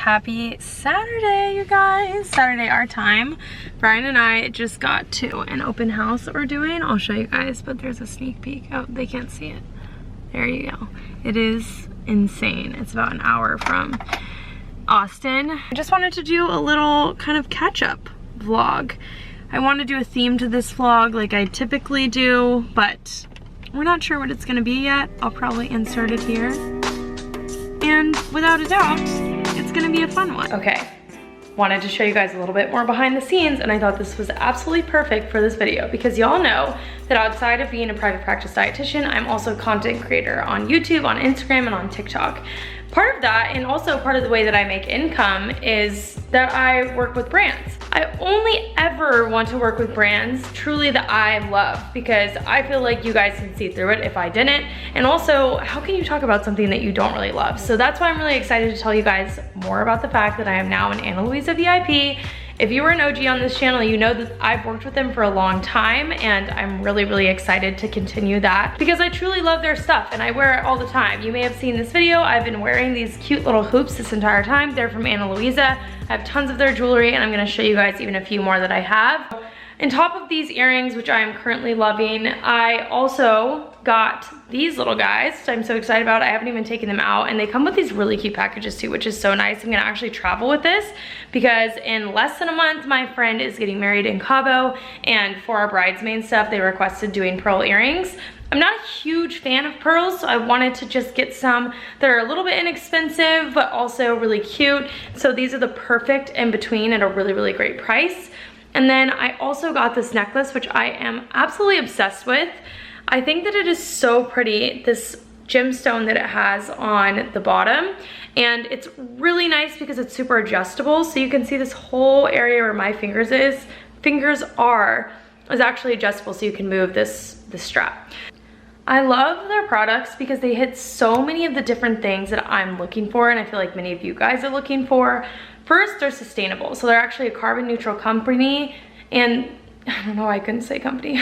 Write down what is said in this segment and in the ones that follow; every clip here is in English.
Happy Saturday, you guys. Saturday our time. Brian and I just got to an open house that we're doing. I'll show you guys, but there's a sneak peek. Oh, they can't see it. There you go. It is insane. It's about an hour from Austin. I just wanted to do a little kind of catch-up vlog. I want to do a theme to this vlog like I typically do, but we're not sure what it's going to be yet. I'll probably insert it here. And without a doubt, it's gonna be a fun one. Okay, wanted to show you guys a little bit more behind the scenes, and I thought this was absolutely perfect for this video because y'all know that outside of being a private practice dietitian, I'm also a content creator on YouTube, on Instagram, and on TikTok. Part of that, and also part of the way that I make income, is that I work with brands. I only ever want to work with brands truly that I love, because I feel like you guys can see through it if I didn't. And also, how can you talk about something that you don't really love? So that's why I'm really excited to tell you guys more about the fact that I am now an Ana Luisa VIP. If you were an OG on this channel, you know that I've worked with them for a long time, and I'm really, really excited to continue that because I truly love their stuff and I wear it all the time. You may have seen this video. I've been wearing these cute little hoops this entire time. They're from Ana Luisa. I have tons of their jewelry, and I'm gonna show you guys even a few more that I have. On top of these earrings, which I am currently loving, I also got these little guys, which I'm so excited about. I haven't even taken them out, and they come with these really cute packages too, which is so nice. I'm gonna actually travel with this because in less than a month, my friend is getting married in Cabo, and for our bridesmaid stuff, they requested doing pearl earrings. I'm not a huge fan of pearls, so I wanted to just get some that are a little bit inexpensive, but also really cute. So these are the perfect in between at a really, really great price. And then I also got this necklace, which I am absolutely obsessed with. I think that it is so pretty, this gemstone that it has on the bottom. And it's really nice because it's super adjustable. So you can see this whole area where my fingers are actually adjustable, so you can move this strap. I love their products because they hit so many of the different things that I'm looking for, and I feel like many of you guys are looking for. First, they're sustainable. So they're actually a carbon neutral company, and I don't know why I couldn't say company.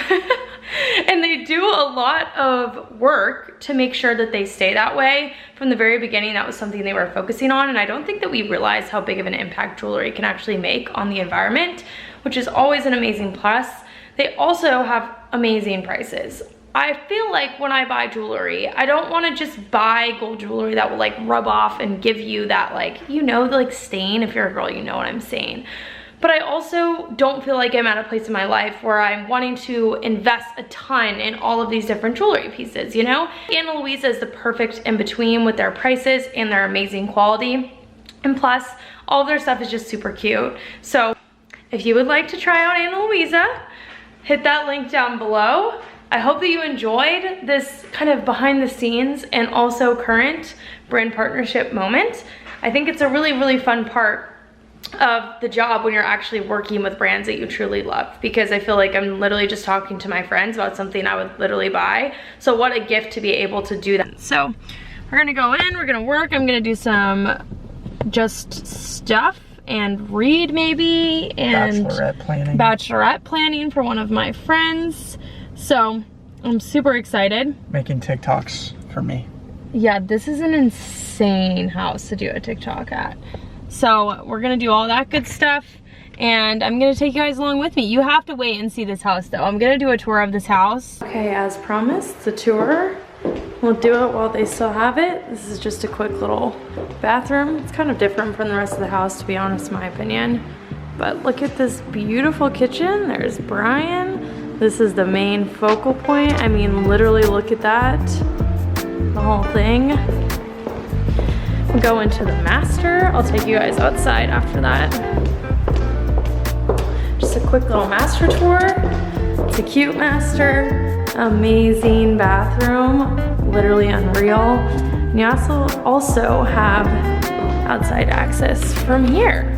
And they do a lot of work to make sure that they stay that way. From the very beginning, that was something they were focusing on, and I don't think that we realize how big of an impact jewelry can actually make on the environment, which is always an amazing plus. They also have amazing prices. I feel like when I buy jewelry, I don't want to just buy gold jewelry that will like rub off and give you that like, you know, the like stain. If you're a girl, you know what I'm saying. But I also don't feel like I'm at a place in my life where I'm wanting to invest a ton in all of these different jewelry pieces, you know? Ana Luisa is the perfect in between with their prices and their amazing quality. And plus, all of their stuff is just super cute. So if you would like to try out Ana Luisa, hit that link down below. I hope that you enjoyed this kind of behind the scenes and also current brand partnership moment. I think it's a really, really fun part of the job when you're actually working with brands that you truly love, because I feel like I'm literally just talking to my friends about something I would literally buy. So what a gift to be able to do that. So we're gonna go in, we're gonna work, I'm gonna do some just stuff and read maybe, and bachelorette planning for one of my friends. So I'm super excited. Making TikToks for me. Yeah, this is an insane house to do a TikTok at. So we're gonna do all that good stuff, and I'm gonna take you guys along with me. You have to wait and see this house though. I'm gonna do a tour of this house. Okay, as promised, the tour. We'll do it while they still have it. This is just a quick little bathroom. It's kind of different from the rest of the house, to be honest, in my opinion. But look at this beautiful kitchen. There's Brian. This is the main focal point. I mean, literally look at that. The whole thing. We'll go into the master. I'll take you guys outside after that. Just a quick little master tour. It's a cute master. Amazing bathroom. Literally unreal. And you also have outside access from here.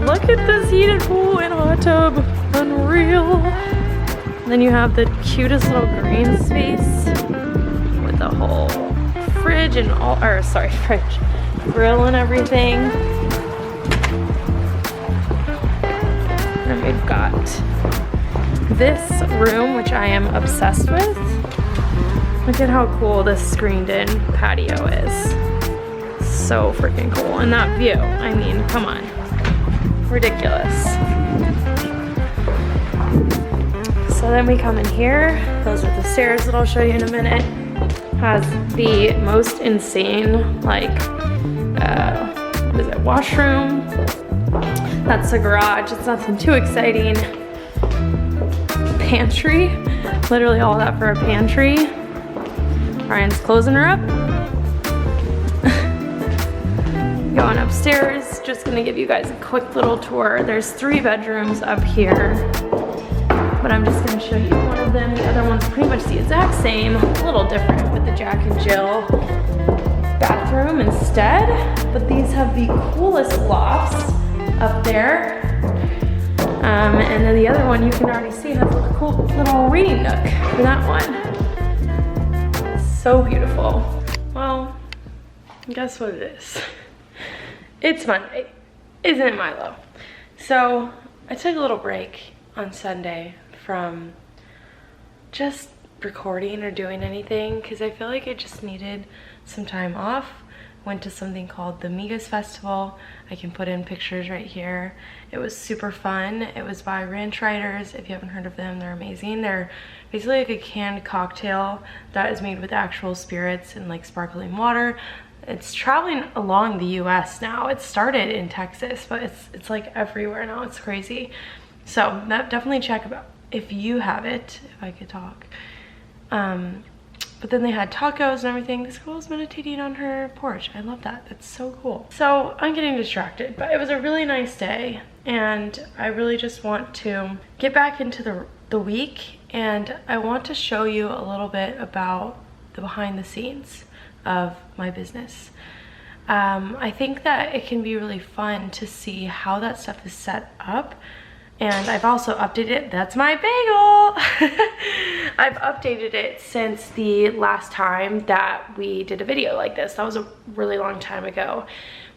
Look at this heated pool and hot tub. Unreal. And then you have the cutest little green space with the whole fridge and all, or sorry, fridge, grill and everything. And we've got this room, which I am obsessed with. Look at how cool this screened in patio is. so freaking cool. And that view, I mean, come on. Ridiculous. So then we come in here. Those are the stairs that I'll show you in a minute. Has the most insane, like, what is it, washroom. That's the garage. It's nothing too exciting. Pantry. Literally all that for a pantry. Ryan's closing her up. Going upstairs, just gonna give you guys a quick little tour. There's 3 bedrooms up here, but I'm just gonna show you one of them. The other one's pretty much the exact same, a little different with the Jack and Jill bathroom instead, but these have the coolest lofts up there. And then the other one, you can already see, has a cool little reading nook for that one. So beautiful. Well, guess what it is? It's Monday, isn't it, Milo? So I took a little break on Sunday from just recording or doing anything because I feel like I just needed some time off. Went to something called the Amigas Festival. I can put in pictures right here. It was super fun. It was by Ranch Riders. If you haven't heard of them, they're amazing. They're basically like a canned cocktail that is made with actual spirits and like sparkling water. It's traveling along the US now. It started in Texas, but it's like everywhere now. It's crazy. So definitely check it out if you have it, if I could talk. But then they had tacos and everything. This girl was meditating on her porch. I love that. That's so cool. So I'm getting distracted, but it was a really nice day. And I really just want to get back into the week. And I want to show you a little bit about the behind the scenes of my business. I think that it can be really fun to see how that stuff is set up. And I've also updated it. That's my bagel. I've updated it since the last time that we did a video like this. That was a really long time ago.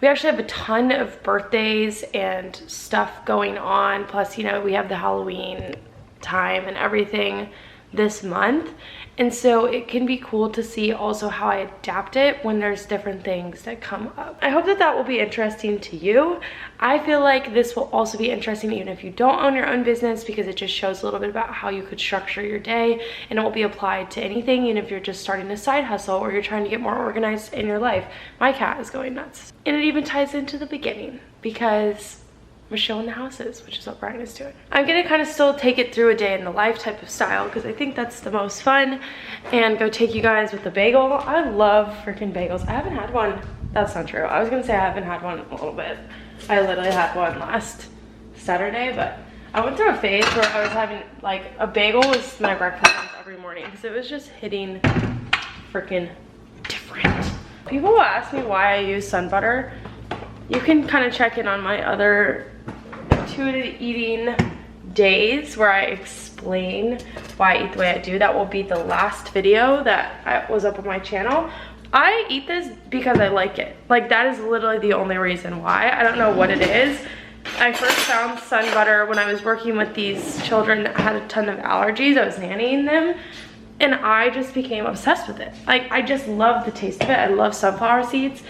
We actually have a ton of birthdays and stuff going on. Plus, you know, we have the Halloween time and everything this month. And so it can be cool to see also how I adapt it when there's different things that come up. I hope that that will be interesting to you. I feel like this will also be interesting even if you don't own your own business, because it just shows a little bit about how you could structure your day, and it will be applied to anything, even if you're just starting a side hustle or you're trying to get more organized in your life. My cat is going nuts. And it even ties into the beginning because we're showing the houses, which is what Brian is doing. I'm gonna kind of still take it through a day in the life type of style because I think that's the most fun, and go take you guys with the bagel. I love freaking bagels. I haven't had one. That's not true. I was gonna say I haven't had one in a little bit. I literally had one last Saturday, but I went through a phase where I was having like a bagel was my breakfast every morning because it was just hitting freaking different. People will ask me why I use sun butter. You can kind of check in on my other intuitive eating days where I explain why I eat the way I do. That will be the last video that was up on my channel. I eat this because I like it. Like, that is literally the only reason why. I don't know what it is. I first found sun butter when I was working with these children that had a ton of allergies. I was nannying them, and I just became obsessed with it. Like, I just love the taste of it. I love sunflower seeds.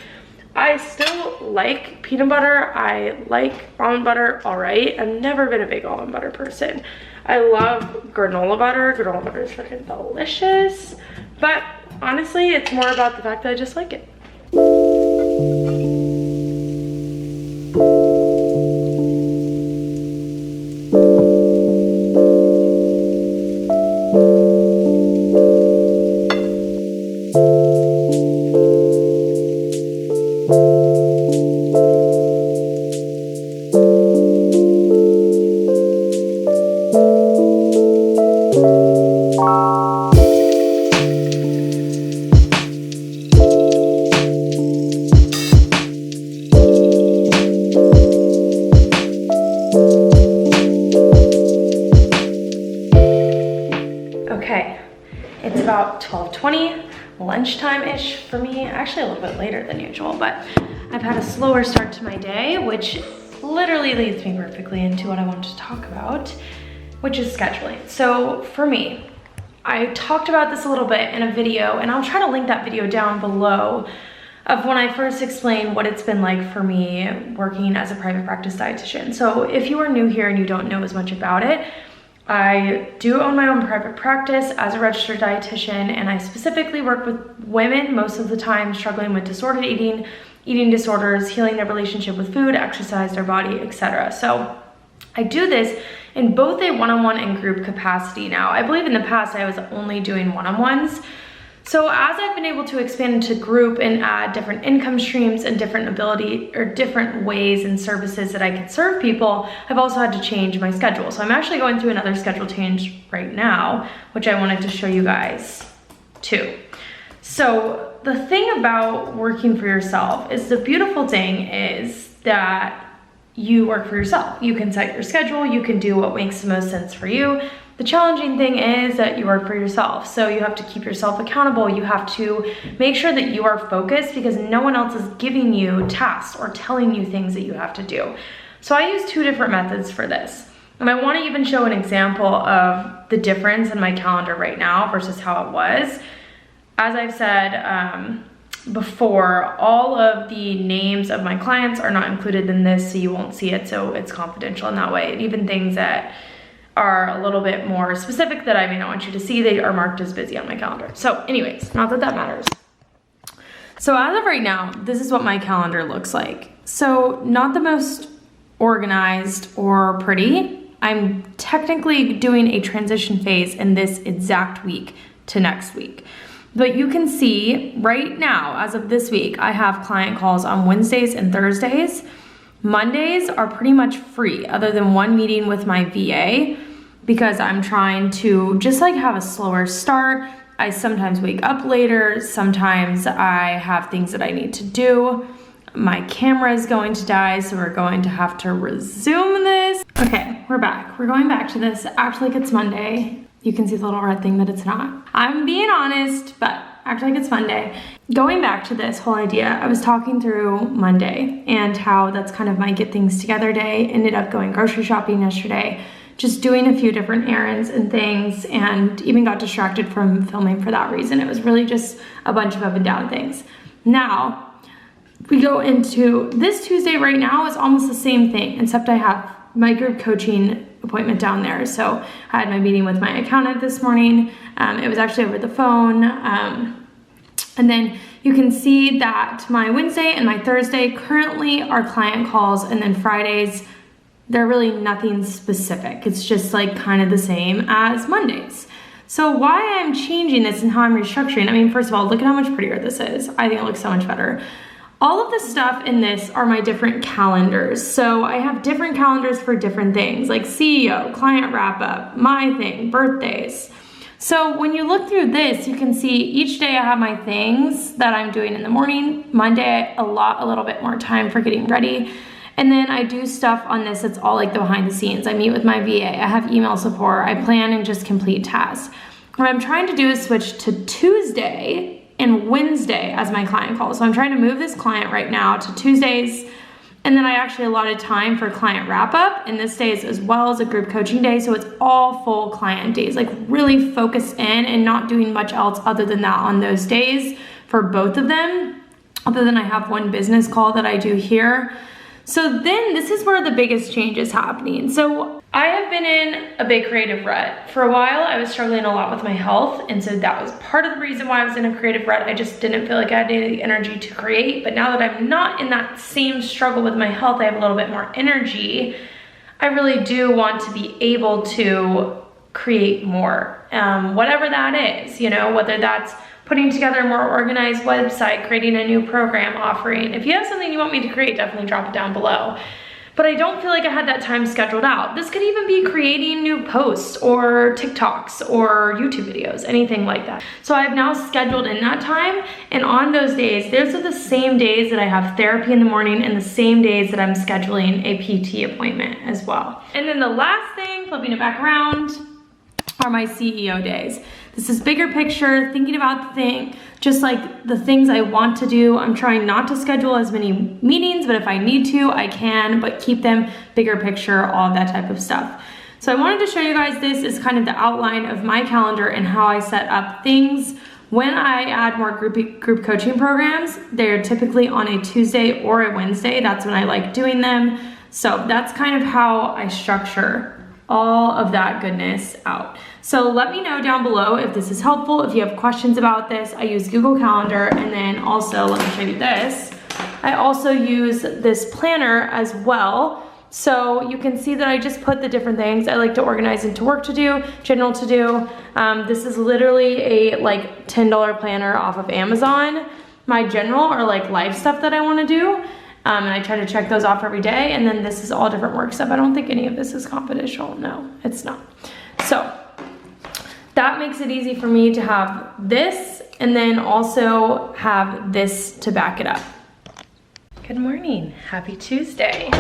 I still like peanut butter. I like almond butter, all right. I've never been a big almond butter person. I love granola butter. Granola butter is freaking delicious. But honestly, it's more about the fact that I just like it. About 12:20, lunchtime-ish for me. Actually a little bit later than usual, but I've had a slower start to my day, which literally leads me perfectly into what I want to talk about, which is scheduling. So for me, I talked about this a little bit in a video, and I'll try to link that video down below. of when I first explained what it's been like for me working as a private practice dietitian. So if you are new here and you don't know as much about it, I do own my own private practice as a registered dietitian, and I specifically work with women most of the time struggling with disordered eating, eating disorders, healing their relationship with food, exercise, their body, etc. So I do this in both a one-on-one and group capacity now. I believe in the past I was only doing one-on-ones. So as I've been able to expand into group and add different income streams and different ability or different ways and services that I can serve people, I've also had to change my schedule. So I'm actually going through another schedule change right now, which I wanted to show you guys too. So the thing about working for yourself is the beautiful thing is that you work for yourself. You can set your schedule, you can do what makes the most sense for you. The challenging thing is that you work for yourself. So you have to keep yourself accountable. You have to make sure that you are focused because no one else is giving you tasks or telling you things that you have to do. So I use 2 different methods for this. And I want to even show an example of the difference in my calendar right now versus how it was. As I've said before, all of the names of my clients are not included in this, so you won't see it, so it's confidential in that way. And even things that are a little bit more specific that I may not want you to see, they are marked as busy on my calendar. So anyways, not that that matters. So as of right now, this is what my calendar looks like. So not the most organized or pretty. I'm technically doing a transition phase in this exact week to next week. But you can see right now, as of this week, I have client calls on Wednesdays and Thursdays. Mondays are pretty much free other than one meeting with my VA because I'm trying to just like have a slower start. I sometimes wake up later. Sometimes I have things that I need to do. My camera is going to die, so we're going to have to resume this. Okay, we're back. We're going back to this. Act like it's Monday. You can see the little red thing that it's not. I'm being honest, but act like it's Monday. Going back to this whole idea, I was talking through Monday and how that's kind of my get things together day. Ended up going grocery shopping yesterday, just doing a few different errands and things, and even got distracted from filming for that reason. It was really just a bunch of up and down things. Now, we go into this Tuesday right now is almost the same thing, except I have my group coaching appointment down there. So I had my meeting with my accountant this morning. It was actually over the phone. And then you can see that my Wednesday and my Thursday currently are client calls, and then Fridays, they're really nothing specific. It's just like kind of the same as Mondays. So why I'm changing this and how I'm restructuring, I mean, first of all, look at how much prettier this is. I think it looks so much better. All of the stuff in this are my different calendars. So I have different calendars for different things like CEO, client wrap up, my thing, birthdays. So when you look through this, you can see each day I have my things that I'm doing in the morning. Monday, a little bit more time for getting ready. And then I do stuff on this that's all like the behind the scenes. I meet with my VA, I have email support, I plan and just complete tasks. What I'm trying to do is switch to Tuesday and Wednesday as my client calls. So I'm trying to move this client right now to Tuesdays, and then I actually allotted time for client wrap up, and this days as well as a group coaching day. So it's all full client days, like really focus in and not doing much else other than that on those days for both of them, other than I have one business call that I do here. So then this is where the biggest change is happening. So I have been in a big creative rut. For a while, I was struggling a lot with my health, and so that was part of the reason why I was in a creative rut. I just didn't feel like I had any energy to create, but now that I'm not in that same struggle with my health, I have a little bit more energy. I really do want to be able to create more, whatever that is, you know, whether that's putting together a more organized website, creating a new program offering. If you have something you want me to create, definitely drop it down below. But I don't feel like I had that time scheduled out. This could even be creating new posts or TikToks or YouTube videos, anything like that. So I've now scheduled in that time, and on those days, those are the same days that I have therapy in the morning and the same days that I'm scheduling a PT appointment as well. And then the last thing, flipping it back around, are my CEO days. This is bigger picture, thinking about the thing, just like the things I want to do. I'm trying not to schedule as many meetings, but if I need to, I can, but keep them bigger picture, all of that type of stuff. So I wanted to show you guys, this is kind of the outline of my calendar and how I set up things When I add more group coaching programs, they're typically on a Tuesday or a Wednesday. That's when I like doing them. So that's kind of how I structure all of that goodness out. So let me know down below if this is helpful. If you have questions about this, I use Google Calendar, and then also, let me show you this. I also use this planner as well. So you can see that I just put the different things I like to organize into work to do, general to do. This is literally a like $10 planner off of Amazon. My general or like life stuff that I wanna do. And I try to check those off every day. And then this is all different work stuff. I don't think any of this is confidential. No, it's not. So that makes it easy for me to have this and then also have this to back it up. Good morning, happy Tuesday.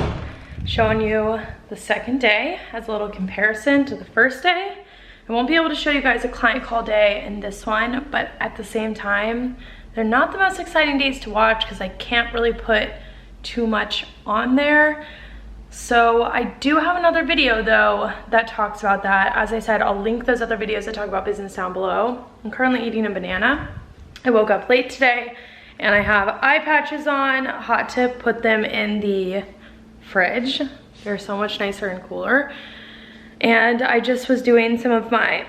Showing you the second day as a little comparison to the first day. I won't be able to show you guys a client call day in this one, but at the same time, they're not the most exciting days to watch because I can't really put too much on there. So I do have another video though that talks about that. As I said, I'll link those other videos that talk about business down below. I'm currently eating a banana. I woke up late today and I have eye patches on. Hot tip, put them in the fridge. They're so much nicer and cooler. And I just was doing some of my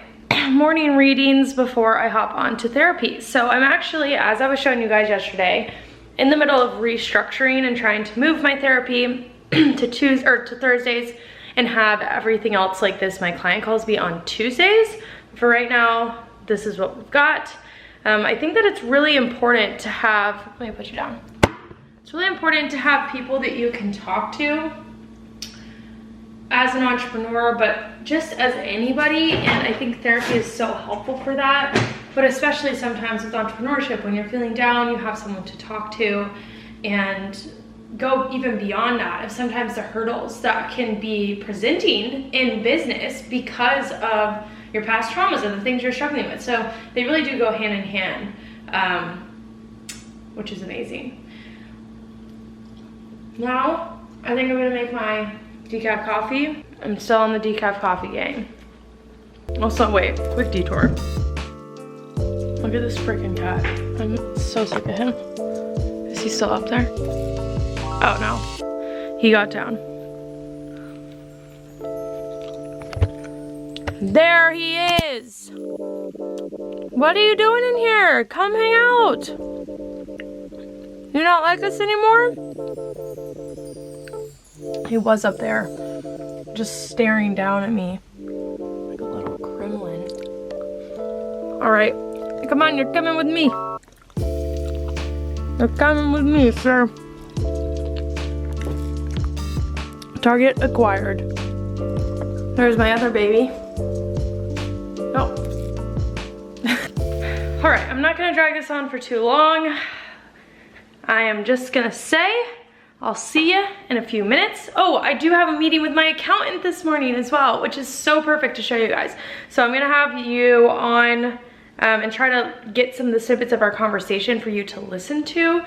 morning readings before I hop on to therapy. So I'm actually, as I was showing you guys yesterday, in the middle of restructuring and trying to move my therapy to Thursdays and have everything else like this, my client calls, be on Tuesdays. For right now, this is what we've got. I think that it's really important to have, let me put you down. It's really important to have people that you can talk to as an entrepreneur, but just as anybody, and I think therapy is so helpful for that. But especially sometimes with entrepreneurship, when you're feeling down, you have someone to talk to and go even beyond that of sometimes the hurdles that can be presenting in business because of your past traumas and the things you're struggling with. So they really do go hand in hand, which is amazing. Now, I think I'm gonna make my decaf coffee. I'm still on the decaf coffee game. Also, wait, quick detour. Look at this freaking cat. I'm so sick of him. Is he still up there? Oh no, he got down. There he is. What are you doing in here? Come hang out. You not like us anymore? He was up there, just staring down at me like a little gremlin. All right, come on, you're coming with me. You're coming with me, sir. Target acquired. There's my other baby. Oh. All right, I'm not gonna drag this on for too long. I am just gonna say, I'll see you in a few minutes. Oh, I do have a meeting with my accountant this morning as well, which is so perfect to show you guys. So I'm gonna have you on and try to get some of the snippets of our conversation for you to listen to,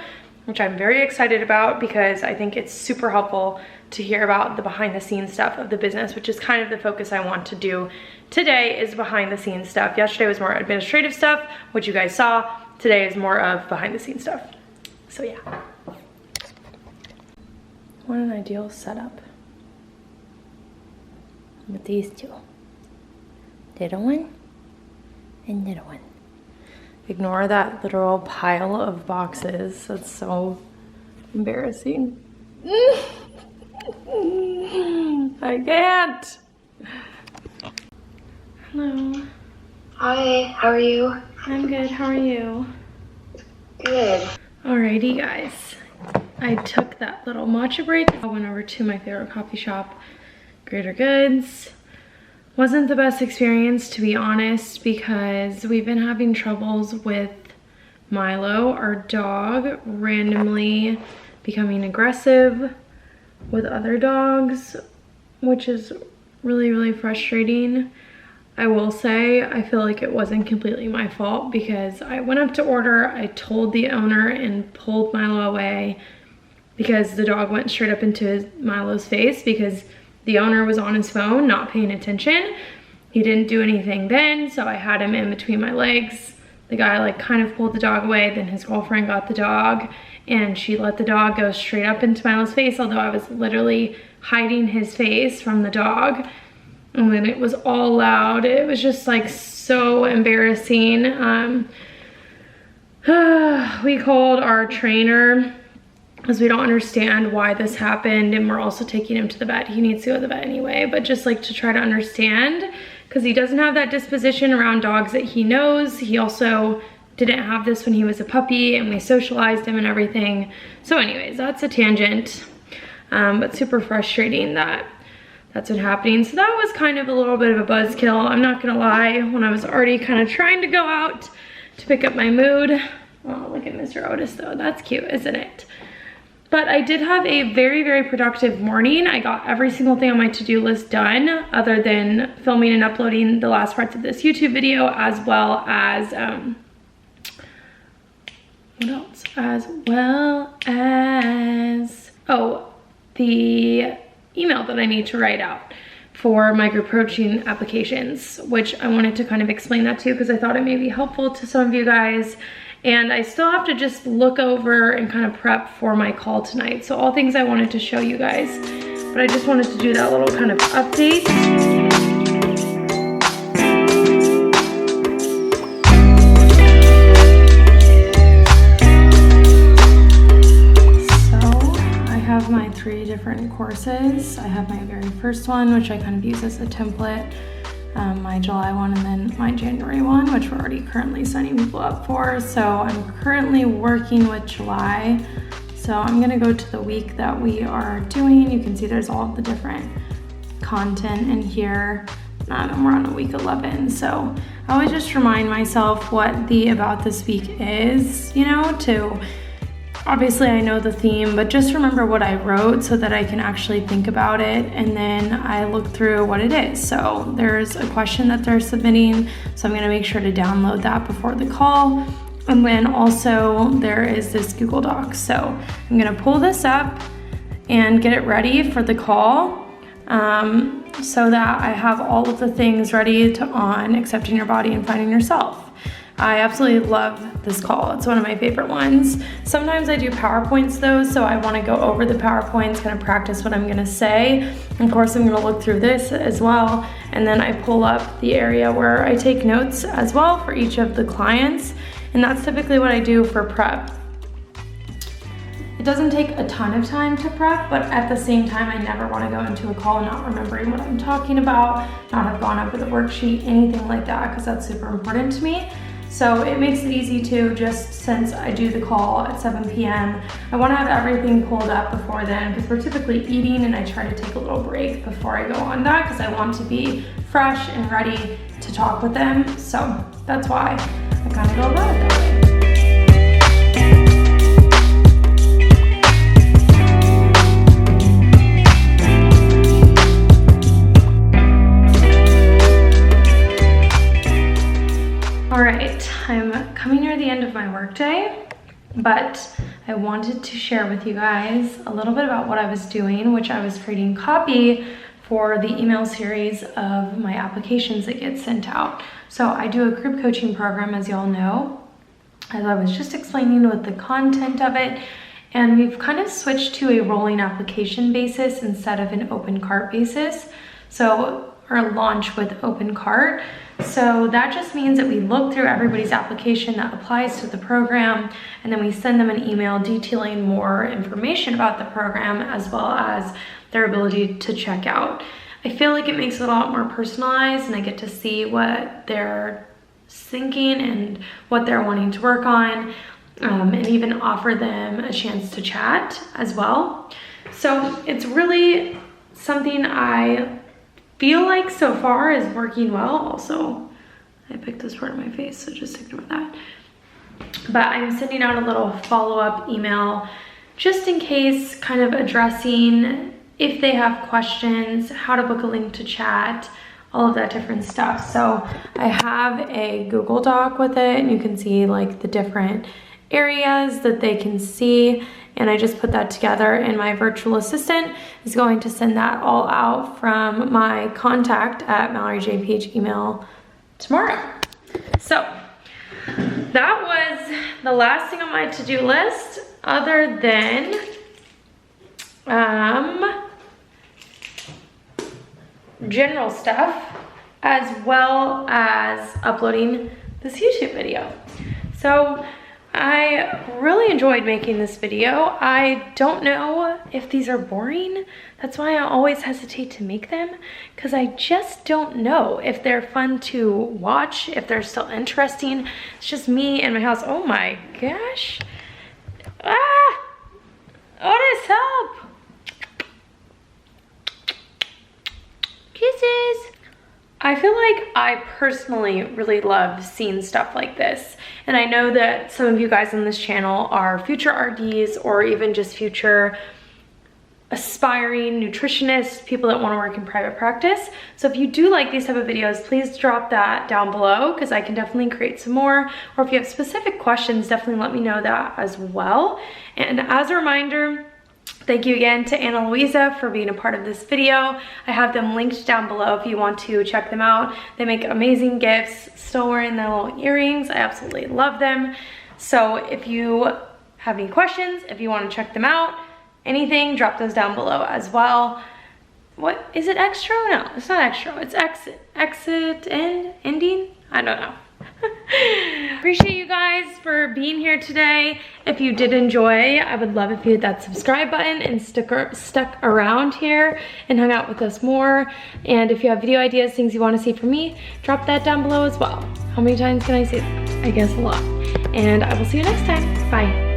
which I'm very excited about because I think it's super helpful to hear about the behind the scenes stuff of the business, which is kind of the focus I want to do today, is behind the scenes stuff. Yesterday was more administrative stuff, which you guys saw. Today is more of behind the scenes stuff. So yeah. What an ideal setup with these two. Little one and little one. Ignore that literal pile of boxes. That's so embarrassing. I can't. Hello. Hi, how are you? I'm good, how are you? Good. Alrighty guys. I took that little matcha break. I went over to my favorite coffee shop, Greater Goods. Wasn't the best experience, to be honest, because we've been having troubles with Milo, our dog, randomly becoming aggressive with other dogs, which is really, really frustrating. I will say, I feel like it wasn't completely my fault because I went up to order, I told the owner and pulled Milo away because the dog went straight up into Milo's face because the owner was on his phone, not paying attention. He didn't do anything then, so I had him in between my legs, the guy like kind of pulled the dog away, then his girlfriend got the dog and she let the dog go straight up into Milo's face, although I was literally hiding his face from the dog. And then it was all loud. It was just like so embarrassing. We called our trainer because we don't understand why this happened, and we're also taking him to the vet. He needs to go to the vet anyway, but just like to try to understand, because he doesn't have that disposition around dogs that he knows. He also didn't have this when he was a puppy, and we socialized him and everything. So anyways, that's a tangent, but super frustrating that that's what's happening. So that was kind of a little bit of a buzzkill, I'm not gonna lie, when I was already kind of trying to go out to pick up my mood. Oh, look at Mr. Otis though, that's cute, isn't it? But I did have a very, very productive morning. I got every single thing on my to-do list done, other than filming and uploading the last parts of this YouTube video, as well as, what else? As well as, oh, the email that I need to write out for my group coaching applications, which I wanted to kind of explain that too, because I thought it may be helpful to some of you guys. And I still have to just look over and kind of prep for my call tonight. So all things I wanted to show you guys, but I just wanted to do that little kind of update. So I have my 3 different courses. I have my very first one, which I kind of use as a template. My July one, and then my January one, which we're already currently signing people up for. So I'm currently working with July. So I'm gonna go to the week that we are doing. You can see there's all of the different content in here. And we're on week 11. So I always just remind myself what the about this week is, you know, to obviously I know the theme, but just remember what I wrote so that I can actually think about it, and then I look through what it is. So there's a question that they're submitting, so I'm gonna make sure to download that before the call. And then also there is this Google Doc. So I'm gonna pull this up and get it ready for the call, so that I have all of the things ready to on accepting your body and finding yourself. I absolutely love this call. It's one of my favorite ones. Sometimes I do PowerPoints though, so I wanna go over the PowerPoints, kind of practice what I'm gonna say. Of course, I'm gonna look through this as well, and then I pull up the area where I take notes as well for each of the clients, and that's typically what I do for prep. It doesn't take a ton of time to prep, but at the same time, I never wanna go into a call not remembering what I'm talking about, not have gone over the worksheet, anything like that, because that's super important to me. So it makes it easy to, just since I do the call at 7 p.m., I wanna have everything pulled up before then, because we're typically eating, and I try to take a little break before I go on that, because I want to be fresh and ready to talk with them. So that's why I kind of go about it that way. All right, I'm coming near the end of my workday, but I wanted to share with you guys a little bit about what I was doing, which I was creating copy for the email series of my applications that get sent out. So I do a group coaching program, as y'all know, as I was just explaining with the content of it, and we've kind of switched to a rolling application basis instead of an open cart basis. So, or launch with open cart. So that just means that we look through everybody's application that applies to the program, and then we send them an email detailing more information about the program, as well as their ability to check out. I feel like it makes it a lot more personalized, and I get to see what they're thinking and what they're wanting to work on, and even offer them a chance to chat as well. So it's really something I feel like so far is working well. Also, I picked this part of my face, so just ignore that. But I'm sending out a little follow-up email just in case, kind of addressing if they have questions, how to book a link to chat, all of that different stuff. So I have a Google Doc with it, and you can see like the different areas that they can see, and I just put that together, and my virtual assistant is going to send that all out from my contact at Mallory JPH email tomorrow. So that was the last thing on my to-do list, other than general stuff, as well as uploading this YouTube video. So I really enjoyed making this video. I don't know if these are boring. That's why I always hesitate to make them, because I just don't know if they're fun to watch, if they're still interesting. It's just me and my house. Oh my gosh. Ah! Otis, help! Kisses! I feel like I personally really love seeing stuff like this. And I know that some of you guys on this channel are future RDs or even just future aspiring nutritionists, people that want to work in private practice. So if you do like these type of videos, please drop that down below, because I can definitely create some more. Or if you have specific questions, definitely let me know that as well. And as a reminder, thank you again to Ana Luisa for being a part of this video. I have them linked down below if you want to check them out. They make amazing gifts. Still wearing their little earrings. I absolutely love them. So if you have any questions, if you want to check them out, anything, drop those down below as well. What is it, extra? No, it's not extra. It's exit and ending. I don't know. Appreciate you guys for being here today. If you did enjoy, I would love if you hit that subscribe button and stuck around here and hung out with us more. And if you have video ideas, things you want to see from me, drop that down below as well. How many times can I say that? I guess a lot. And I will see you next time. Bye.